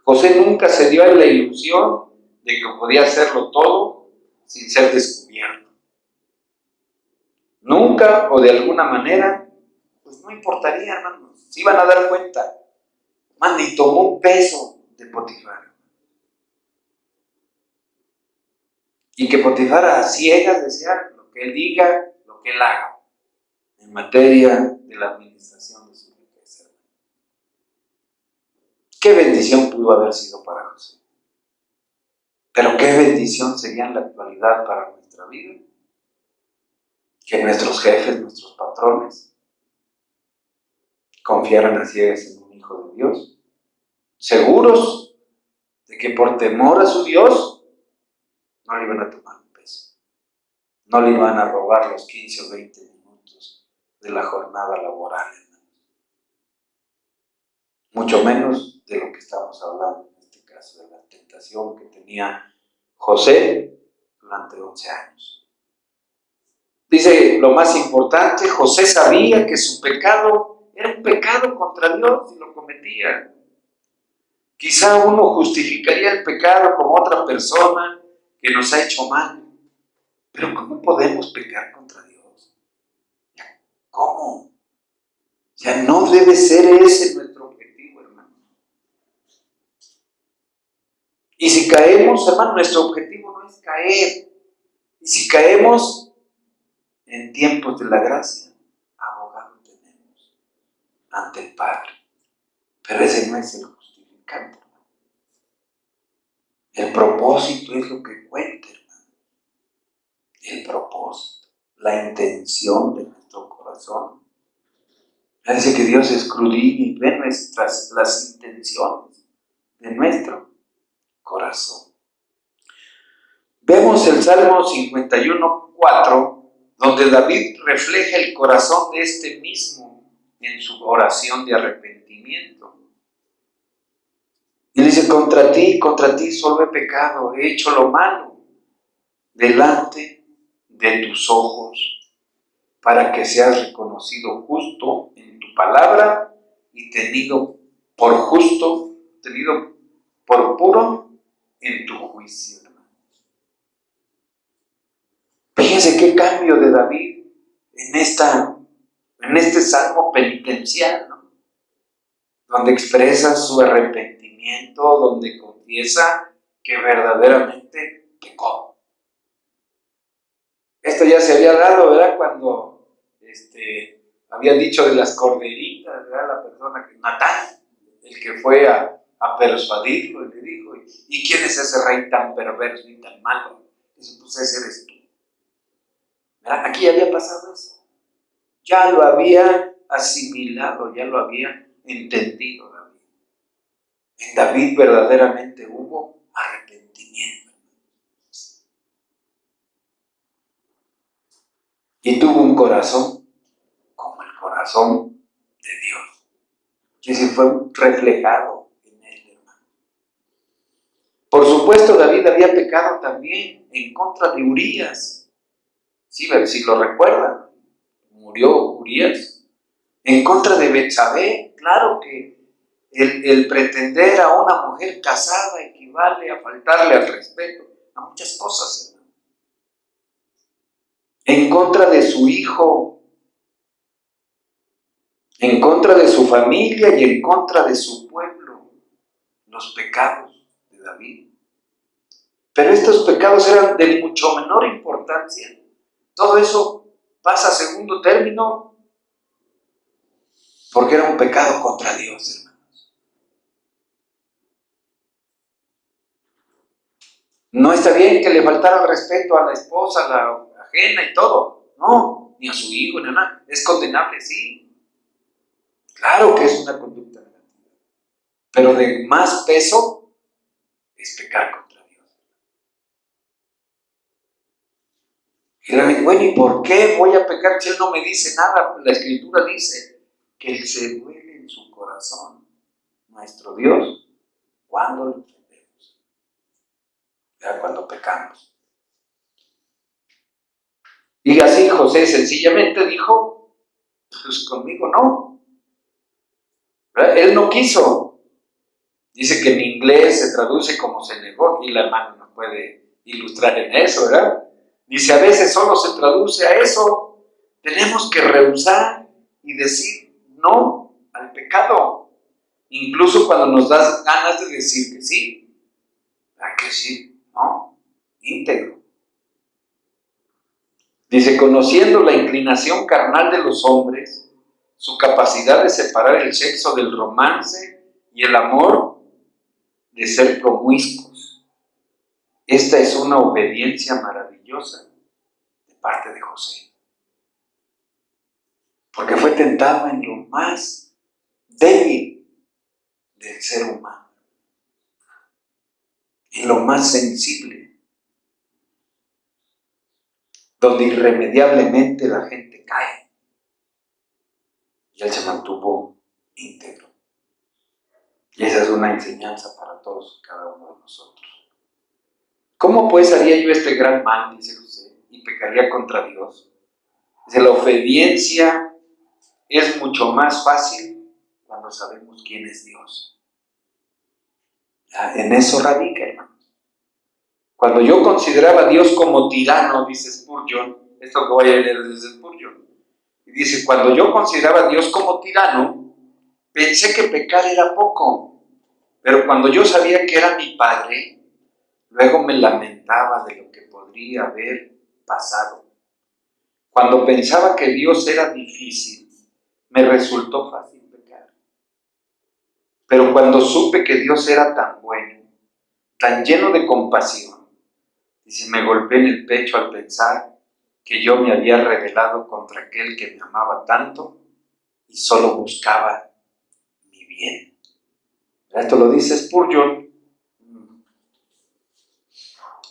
José nunca se dio a la ilusión de que podía hacerlo todo sin ser descubierto. Nunca o de alguna manera, pues no importaría, hermanos, se iban a dar cuenta. Y tomó un peso de Potifar. Y que Potifar a ciegas decía lo que él diga, lo que él haga, en materia de la administración de su riqueza. Qué bendición pudo haber sido para José. Pero qué bendición sería en la actualidad para nuestra vida. Que nuestros jefes, nuestros patrones, confiaran a ciegas en un hijo de Dios, seguros de que por temor a su Dios no le iban a tomar un peso, no le iban a robar los 15 o 20 minutos de la jornada laboral, mucho menos de lo que estamos hablando en este caso, de la tentación que tenía José durante 11 años. Dice lo más importante, José sabía que su pecado era un pecado contra Dios y lo cometía. Quizá uno justificaría el pecado como otra persona que nos ha hecho mal. Pero ¿cómo podemos pecar contra Dios? ¿Cómo? Ya no debe ser ese nuestro objetivo, hermano. Y si caemos, hermano, nuestro objetivo no es caer. Y si caemos en tiempos de la gracia, abogado tenemos ante el Padre. Pero ese no es el justificante, hermano. El propósito es lo que cuenta, hermano. El propósito, la intención de nuestro corazón. Dice que Dios escudriña y ve las intenciones de nuestro corazón. Vemos el Salmo 51:4, donde David refleja el corazón de este mismo en su oración de arrepentimiento. Y dice, contra ti solo he pecado, he hecho lo malo delante de tus ojos, para que seas reconocido justo en tu palabra y tenido por justo, tenido por puro en tu juicio, hermano. Fíjense qué cambio de David en este salmo penitencial, ¿no? Donde expresa su arrepentimiento, donde confiesa que verdaderamente pecó. Esto ya se había dado, ¿verdad? Cuando había dicho de las corderitas, ¿verdad? La persona que, Natán, el que fue a persuadirlo, y le dijo, ¿y quién es ese rey tan perverso y tan malo? Dice, pues ese eres tú. ¿Verdad? Aquí ya había pasado eso. Ya lo había asimilado, ya lo había entendido David. En David verdaderamente hubo arrepentimiento. Y tuvo un corazón como el corazón de Dios, que se fue reflejado en él, hermano. Por supuesto, David había pecado también en contra de Urías. Sí, si lo recuerdan, murió Urías. En contra de Betsabé, claro que el pretender a una mujer casada equivale a faltarle al respeto a muchas cosas, hermano. En contra de su hijo, en contra de su familia y en contra de su pueblo, los pecados de David. Pero estos pecados eran de mucho menor importancia. Todo eso pasa a segundo término porque era un pecado contra Dios, hermanos. No está bien que le faltara respeto a la esposa, a la ajena y todo. No, ni a su hijo, ni a nada. Es condenable, sí. Claro que es una conducta negativa. Pero de más peso es pecar contra Dios. Y bueno, ¿y por qué voy a pecar si Él no me dice nada? La Escritura dice que Él se duele en su corazón, nuestro Dios, cuando lo ofendemos, cuando pecamos. Y así José sencillamente dijo, pues conmigo no. ¿Verdad? Él no quiso. Dice que en inglés se traduce como se negó, y la hermana nos puede ilustrar en eso, ¿verdad? Dice, a veces solo se traduce a eso. Tenemos que rehusar y decir no al pecado. Incluso cuando nos das ganas de decir que sí. Hay que decir no, íntegro. Dice, conociendo la inclinación carnal de los hombres, su capacidad de separar el sexo del romance y el amor de ser promiscuos. Esta es una obediencia maravillosa de parte de José. Porque fue tentado en lo más débil del ser humano, en lo más sensible, donde irremediablemente la gente cae. Y él se mantuvo íntegro. Y esa es una enseñanza para todos y cada uno de nosotros. ¿Cómo pues haría yo este gran mal, dice José, y pecaría contra Dios? Dice, la obediencia es mucho más fácil cuando sabemos quién es Dios. En eso radica, hermanos. Cuando yo consideraba a Dios como tirano, dice Spurgeon, esto que voy a leer desde Spurgeon, y dice, cuando yo consideraba a Dios como tirano, pensé que pecar era poco, pero cuando yo sabía que era mi Padre, luego me lamentaba de lo que podría haber pasado. Cuando pensaba que Dios era difícil, me resultó fácil pecar. Pero cuando supe que Dios era tan bueno, tan lleno de compasión, dice, me golpeé en el pecho al pensar que yo me había rebelado contra aquel que me amaba tanto y solo buscaba mi bien. Esto lo dice Spurgeon,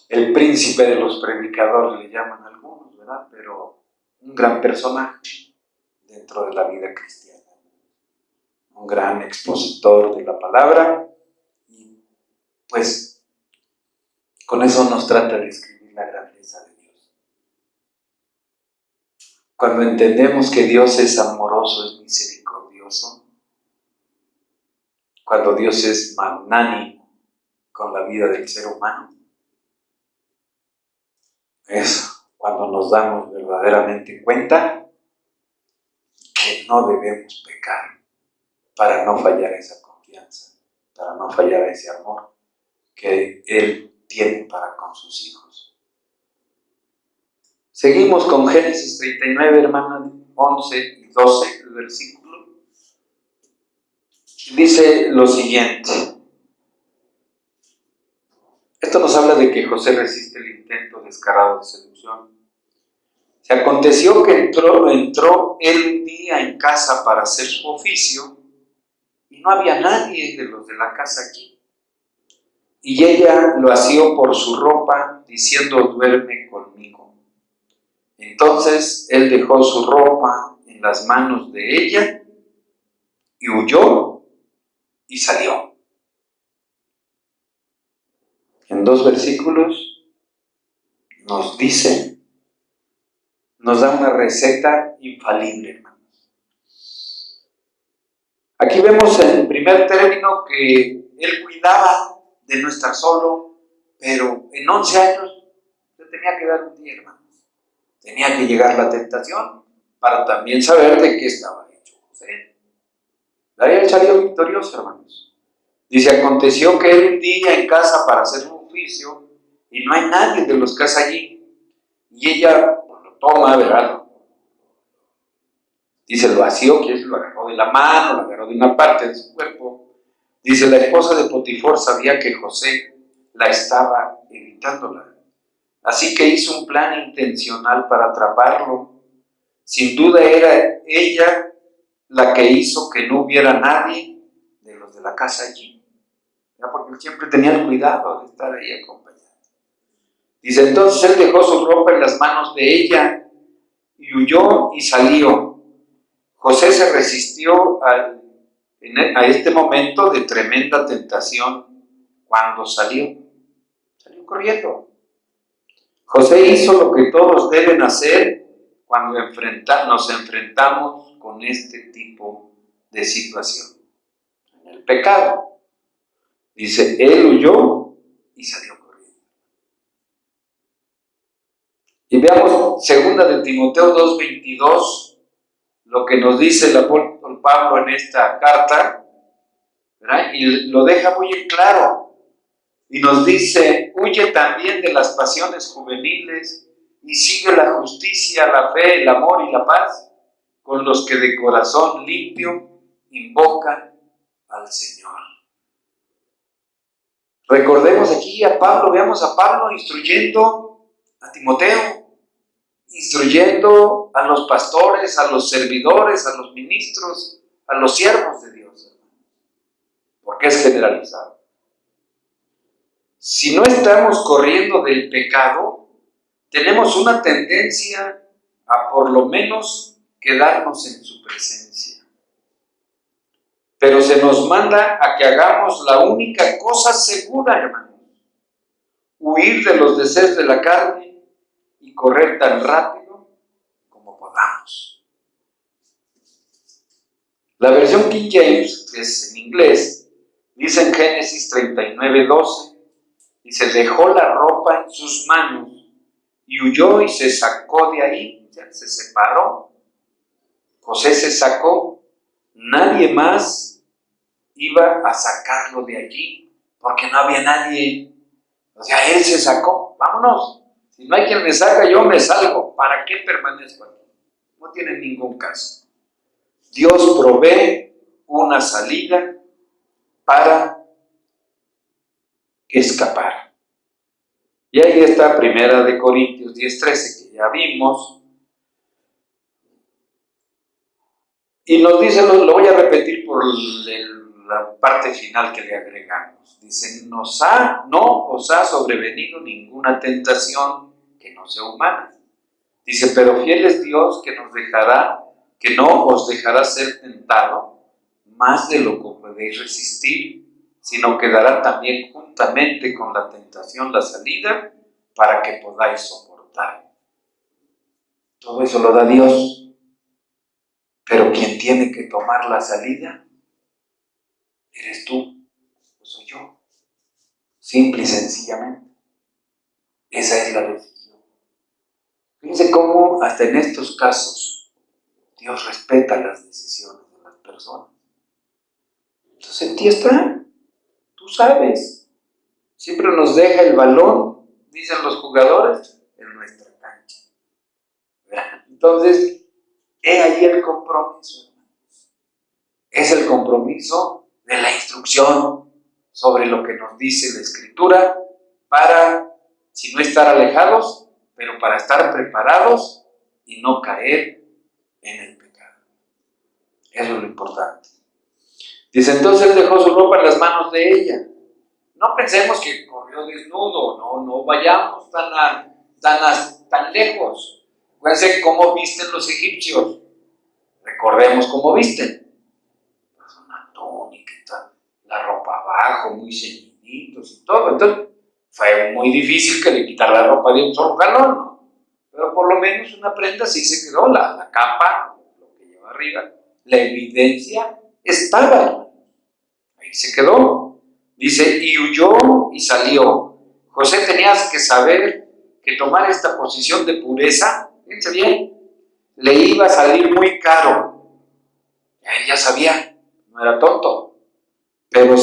el príncipe de los predicadores, le llaman algunos, ¿verdad? Pero un gran personaje dentro de la vida cristiana. Un gran expositor de la palabra. Y pues con eso nos trata de escribir entendemos la grandeza de Dios. Cuando entendemos que Dios es amoroso, es misericordioso, cuando Dios es magnánimo con la vida del ser humano, es cuando nos damos verdaderamente cuenta que no debemos pecar para no fallar esa confianza, para no fallar ese amor que Él tiene para con sus hijos. Seguimos con Génesis 39, hermanas, 11 y 12, el versículo. Dice lo siguiente. Esto nos habla de que José resiste el intento descarado de seducción. Se aconteció que entró él un día en casa para hacer su oficio y no había nadie de los de la casa allí. Y ella lo asió por su ropa, diciendo: duerme conmigo. Entonces él dejó su ropa en las manos de ella y huyó y salió. En 2 versículos nos dice, nos da una receta infalible, hermanos. Aquí vemos en primer término que él cuidaba de no estar solo, pero en 11 años se tenía que dar un día, hermanos. Tenía que llegar la tentación para también saber de qué estaba hecho José. De ahí él salió victorioso, hermanos. Dice, aconteció que él un día en casa para hacer un oficio y no hay nadie de los que está allí. Y ella lo toma, ¿verdad? Dice, lo asió, que es lo agarró de la mano, lo agarró de una parte de su cuerpo. Dice, la esposa de Potifar sabía que José la estaba evitándola. Así que hizo un plan intencional para atraparlo. Sin duda era ella la que hizo que no hubiera nadie de los de la casa allí. Porque él siempre tenía el cuidado de estar ahí acompañado. Dice, entonces él dejó su ropa en las manos de ella y huyó y salió. José se resistió a este momento de tremenda tentación cuando salió corriendo. José hizo lo que todos deben hacer cuando nos enfrentamos con este tipo de situación, en el pecado. Dice, él huyó y salió corriendo. Y veamos 2 de Timoteo 2:22, lo que nos dice el apóstol Pablo en esta carta, ¿verdad? Y lo deja muy en claro. Y nos dice, huye también de las pasiones juveniles y sigue la justicia, la fe, el amor y la paz con los que de corazón limpio invocan al Señor. Recordemos aquí a Pablo, veamos a Pablo instruyendo a Timoteo, instruyendo a los pastores, a los servidores, a los ministros, a los siervos de Dios, porque es generalizado. Si no estamos corriendo del pecado, tenemos una tendencia a por lo menos quedarnos en su presencia. Pero se nos manda a que hagamos la única cosa segura, hermanos. Huir de los deseos de la carne y correr tan rápido como podamos. La versión King James, que es en inglés, dice en Génesis 39:12, dice, dejó la ropa en sus manos y huyó y se sacó de ahí, ya se separó. José se sacó, nadie más iba a sacarlo de allí, porque no había nadie. O sea, él se sacó, vámonos. Si no hay quien me saca, yo me salgo. ¿Para qué permanezco aquí? No tiene ningún caso. Dios provee una salida para escapar. Y ahí está 1 Corintios 10:13, que ya vimos. Y nos dice, lo voy a repetir por la parte final que le agregamos. Dice, no os ha sobrevenido ninguna tentación que no sea humana. Dice, pero fiel es Dios que no os dejará ser tentado más de lo que podéis resistir, sino que dará también juntamente con la tentación la salida para que podáis soportar. Todo eso lo da Dios. Pero quien tiene que tomar la salida, eres tú o soy yo. Simple y sencillamente. Esa es la decisión. Fíjense cómo hasta en estos casos Dios respeta las decisiones de las personas. Entonces en ti está. Tú sabes. Siempre nos deja el balón, dicen los jugadores, en nuestra cancha. Entonces, he ahí el compromiso. Es el compromiso de la instrucción sobre lo que nos dice la Escritura para, si no estar alejados, pero para estar preparados y no caer en el pecado. Eso es lo importante. Dice, entonces él dejó su ropa en las manos de ella. No pensemos que corrió desnudo, no vayamos tan lejos. Fíjense cómo visten los egipcios. Recordemos cómo visten. Pues una túnica, la ropa abajo, muy ceñiditos y todo. Entonces, fue muy difícil que le quitara la ropa de un solo jalón, ¿no? Pero por lo menos una prenda sí se quedó, la capa, lo que lleva arriba, la evidencia estaba. Ahí se quedó. Dice, y huyó y salió. José tenía que saber que tomar esta posición de pureza, fíjense bien, le iba a salir muy caro. Él ya sabía, no era tonto, pero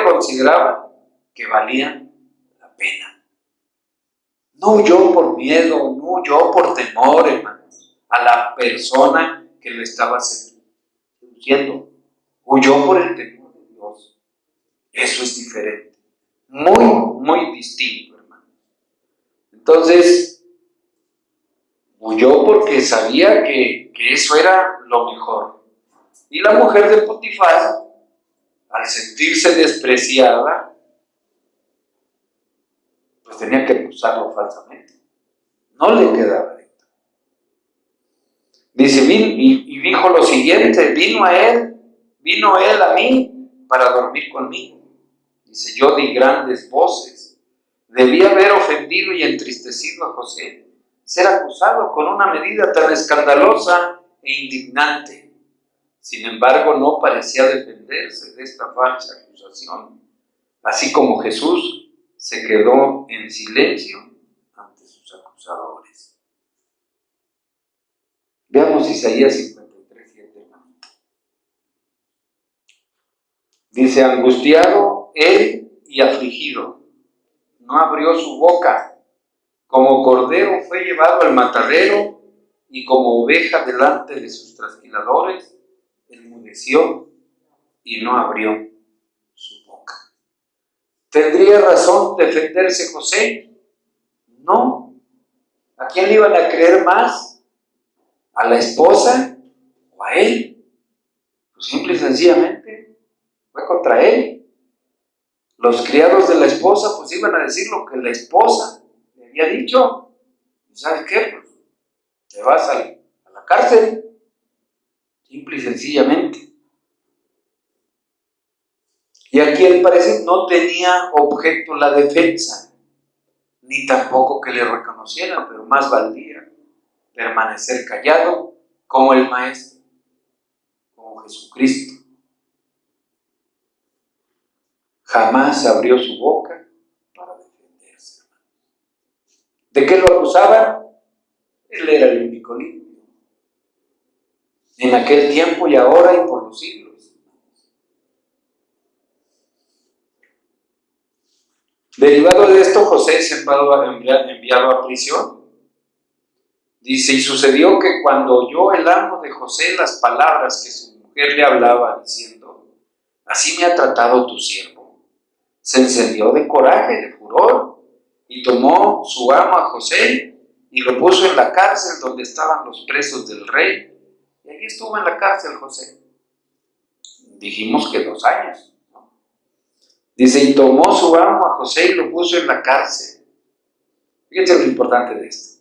consideraba que valía la pena. No huyó por miedo, no huyó por temor, hermanos, a la persona que lo estaba seduciendo. Huyó por el temor de Dios. Eso es diferente, muy distinto, hermano. Entonces, huyó porque sabía que eso era lo mejor. Y la mujer de Potifar, al sentirse despreciada, pues tenía que acusarlo falsamente. No le quedaba recto. Dice, y dijo lo siguiente, vino él a mí para dormir conmigo. Dice, yo di grandes voces. Debí haber ofendido y entristecido a José, ser acusado con una medida tan escandalosa e indignante. Sin embargo, no parecía defenderse de esta falsa acusación. Así como Jesús se quedó en silencio ante sus acusadores. Veamos Isaías 53:7. Dice, angustiado él y afligido, no abrió su boca, como cordero fue llevado al matadero, y como oveja delante de sus trasquiladores, enmudeció y no abrió su boca. ¿Tendría razón defenderse José? No. ¿A quién le iban a creer más? ¿A la esposa o a él? Pues simple y sencillamente fue contra él. Los criados de la esposa pues iban a decir lo que la esposa le había dicho. ¿Y sabes qué? Pues te vas a la cárcel. Simple y sencillamente. Y aquí al parecer no tenía objeto la defensa, ni tampoco que le reconocieran, pero más valdría permanecer callado como el Maestro, como Jesucristo. Jamás abrió su boca para defenderse. ¿De qué lo acusaban? Él era el único limpio. En aquel tiempo y ahora y por los siglos. Derivado de esto, José es enviado a prisión. Dice, y sucedió que cuando oyó el amo de José las palabras que su mujer le hablaba, diciendo, así me ha tratado tu siervo, se encendió de coraje, de furor, y tomó su amo a José y lo puso en la cárcel donde estaban los presos del rey. Y allí estuvo en la cárcel José. Dijimos que 2 años. ¿No? Dice, y tomó su amo a José y lo puso en la cárcel. Fíjense lo importante de esto.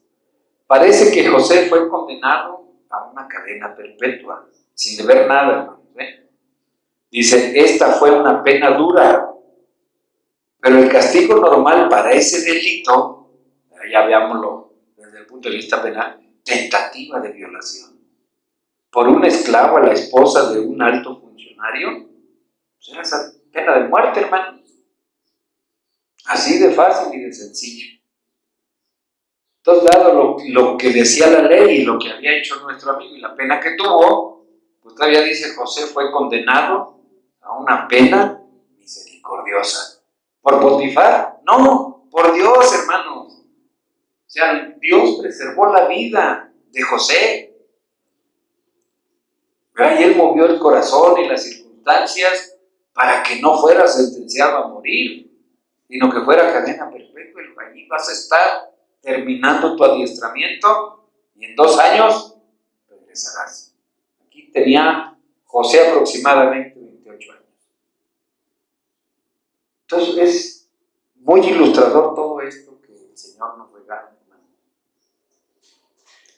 Parece que José fue condenado a una cadena perpetua, sin deber nada, hermanos. Dice, esta fue una pena dura, Pero el castigo normal para ese delito, ya veámoslo desde el punto de vista penal, tentativa de violación. Por un esclavo a la esposa de un alto funcionario, pues era esa pena de muerte, hermanos. Así de fácil y de sencillo. Entonces, dado lo que decía la ley y lo que había hecho nuestro amigo y la pena que tuvo, pues todavía dice José fue condenado a una pena misericordiosa. ¿Por Potifar? No, por Dios, hermanos. O sea, Dios preservó la vida de José. ¿Verdad? Y Él movió el corazón y las circunstancias para que no fuera sentenciado a morir, sino que fuera cadena perpetua. Allí vas a estar terminando tu adiestramiento y en 2 años regresarás. Aquí tenía José aproximadamente 28 años. Entonces es muy ilustrador todo esto que el Señor nos regala, hermano.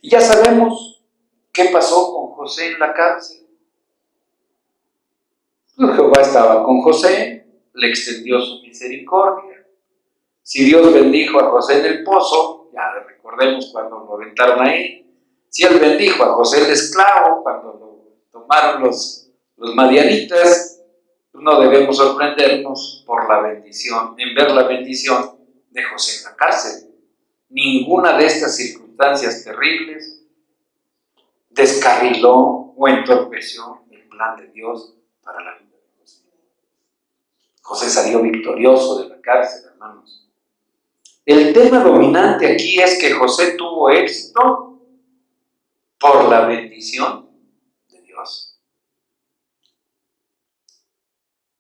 Y ya sabemos qué pasó con José en la cárcel. Pues Jehová estaba con José, le extendió su misericordia. Si Dios bendijo a José en el pozo, ya recordemos cuando lo aventaron ahí. Si Él bendijo a José el esclavo, cuando lo tomaron los madianitas, no debemos sorprendernos por la bendición, en ver la bendición de José en la cárcel. Ninguna de estas circunstancias terribles descarriló o entorpeció el plan de Dios para la vida de José. José salió victorioso de la cárcel, hermanos. El tema dominante aquí es que José tuvo éxito por la bendición de Dios.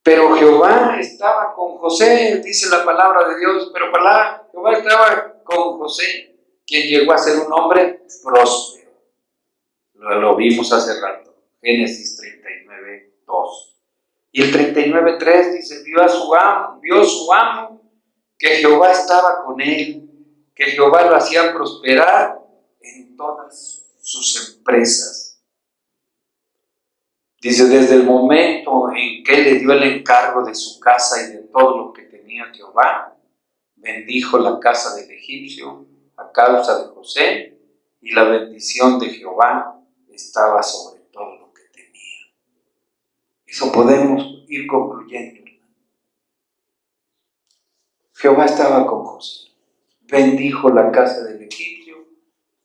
Pero Jehová estaba con José, dice la palabra de Dios, pero Jehová estaba con José, quien llegó a ser un hombre próspero. Lo vimos hace rato, Génesis 39:2. Y el 39:3 dice, vio su amo, que Jehová estaba con él, que Jehová lo hacía prosperar en todas sus empresas. Dice, desde el momento en que le dio el encargo de su casa y de todo lo que tenía Jehová, bendijo la casa del egipcio a causa de José, y la bendición de Jehová estaba sobre todo lo que tenía. Eso podemos ir concluyendo. Jehová estaba con José, bendijo la casa del egipcio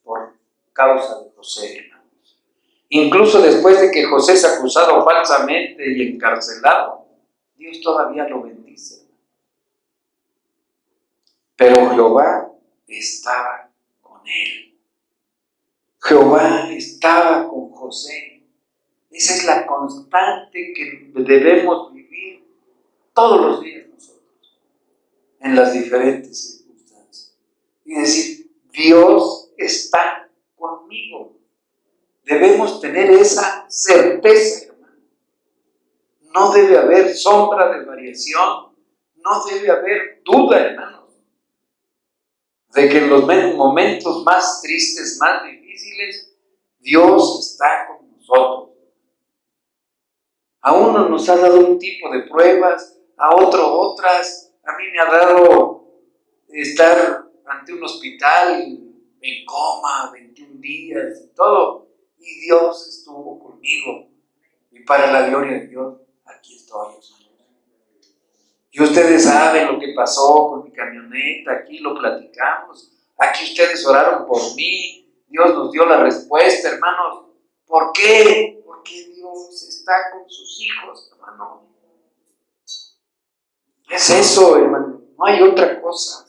por causa de José, hermanos. Incluso después de que José es acusado falsamente y encarcelado, Dios todavía lo bendice. Pero Jehová estaba con él. Jehová estaba con José. Esa es la constante que debemos vivir todos los días nosotros, en las diferentes circunstancias. Y decir, Dios está conmigo. Debemos tener esa certeza, hermano. No debe haber sombra de variación, no debe haber duda, hermanos, de que en los momentos más tristes, más difíciles, Dios está con nosotros. A uno nos ha dado un tipo de pruebas, a otro otras. A mí me ha dado estar ante un hospital en coma 21 días y todo. Y Dios estuvo conmigo. Y para la gloria de Dios, aquí estoy, hermanos. Y ustedes saben lo que pasó con mi camioneta, aquí lo platicamos. Aquí ustedes oraron por mí. Dios nos dio la respuesta, hermanos. ¿Por qué? Porque Dios está con sus hijos, hermano. Es eso, hermano. No hay otra cosa.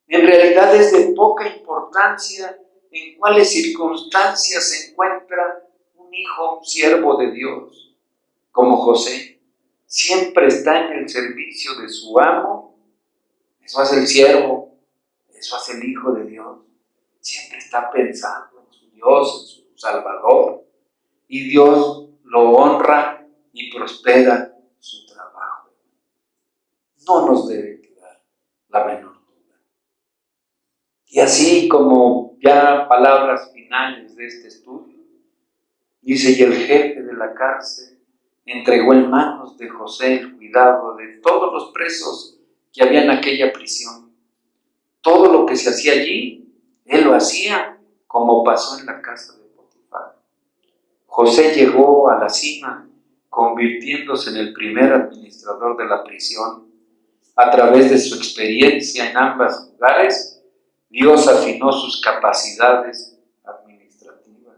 En realidad es de poca importancia en cuáles circunstancias se encuentra un hijo, un siervo de Dios, como José. Siempre está en el servicio de su amo. Eso hace el siervo, eso hace el hijo de Dios. Siempre está pensando en su Dios, en su Salvador. Y Dios lo honra y prospera su trabajo. No nos debe quedar la menor duda. Y así como ya palabras finales de este estudio, dice, y el jefe de la cárcel entregó en manos de José el cuidado de todos los presos que había en aquella prisión. Todo lo que se hacía allí, él lo hacía, como pasó en la casa de Potifar. José llegó a la cima, convirtiéndose en el primer administrador de la prisión. A través de su experiencia en ambos lugares, Dios afinó sus capacidades administrativas,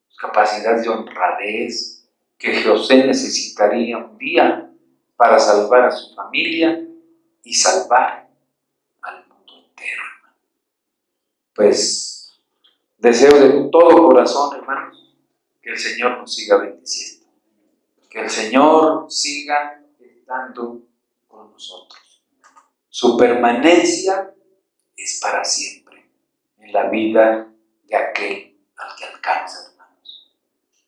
sus capacidades de honradez que José necesitaría un día para salvar a su familia y salvar al mundo entero. Pues deseo de todo corazón, hermanos, que el Señor nos siga bendiciendo, que el Señor siga estando con nosotros. Su permanencia es para siempre en la vida de aquel al que alcanza, hermanos.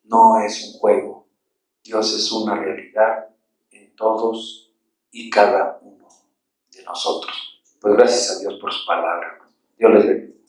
No es un juego, Dios es una realidad en todos y cada uno de nosotros. Pues gracias a Dios por su palabra. Dios les bendiga.